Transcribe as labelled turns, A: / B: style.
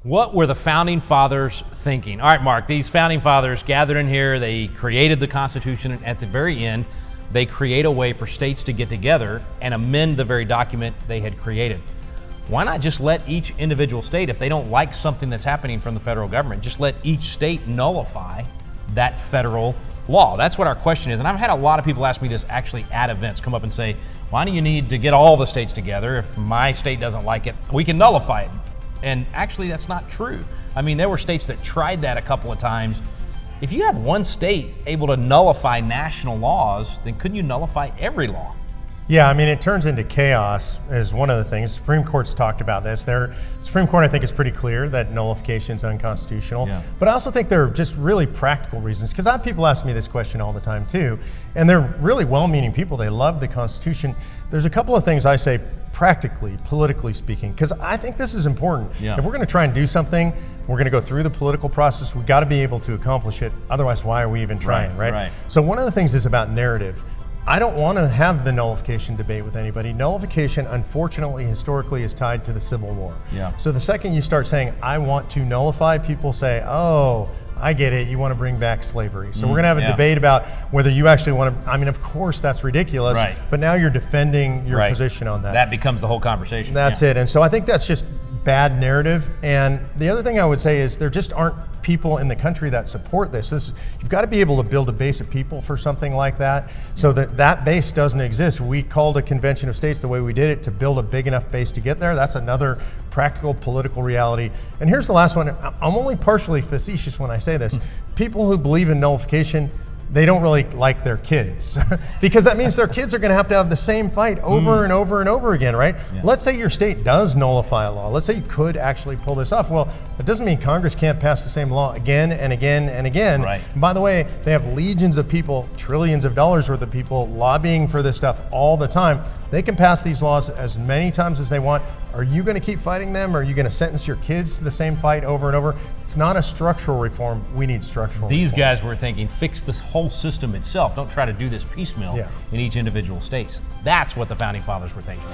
A: What were the Founding Fathers thinking? All right, Mark, these Founding Fathers gathered in here, they created the Constitution, and at the very end, they create a way for states to get together and amend the very document they had created. Why not just let each individual state, if they don't like something that's happening from the federal government, just let each state nullify that federal law? That's what our question is. And I've had a lot of people ask me this actually at events, come up and say, why do you need to get all the states together? If my state doesn't like it, we can nullify it. And actually, that's not true. I mean, there were states that tried that a couple of times. If you have one state able to nullify national laws, then couldn't you nullify every law?
B: Yeah, I mean, it turns into chaos is one of the things. Supreme Court's talked about this. Supreme Court, I think, is pretty clear that nullification is unconstitutional.
A: Yeah.
B: But I also think there are just really practical reasons, because I have people ask me this question all the time too, and they're really well-meaning people. They love the Constitution. There's a couple of things I say practically, politically speaking, because I think this is important.
A: Yeah.
B: If we're going to try and do something, we're going to go through the political process. We've got to be able to accomplish it. Otherwise, why are we even trying, right? So one of the things is about narrative. I don't want to have the nullification debate with anybody. Nullification, unfortunately, historically is tied to the Civil War.
A: Yeah.
B: So the second you start saying, I want to nullify, people say, oh, I get it, you want to bring back slavery. So we're going to have a debate about whether you actually want to, I mean, of course that's ridiculous, but now you're defending your position on that.
A: That becomes the whole conversation.
B: That's it. And so I think that's just bad narrative. And the other thing I would say is there just aren't people in the country that support this. You've got to be able to build a base of people for something like that, so that base doesn't exist. We called a convention of states the way we did it to build a big enough base to get there. That's another practical political reality. And here's the last one. I'm only partially facetious when I say this. People who believe in nullification, they don't really like their kids because that means their kids are going to have the same fight over and over and over again, right? Yeah. Let's say your state does nullify a law. Let's say you could actually pull this off. Well, it doesn't mean Congress can't pass the same law again and again and again.
A: Right.
B: And by the way, they have legions of people, trillions of dollars worth of people lobbying for this stuff all the time. They can pass these laws as many times as they want. Are you going to keep fighting them? Or are you going to sentence your kids to the same fight over and over? It's not a structural reform. We need structural reform.
A: These guys were thinking, fix this whole system itself. Don't try to do this piecemeal in each individual state. That's what the Founding Fathers were thinking.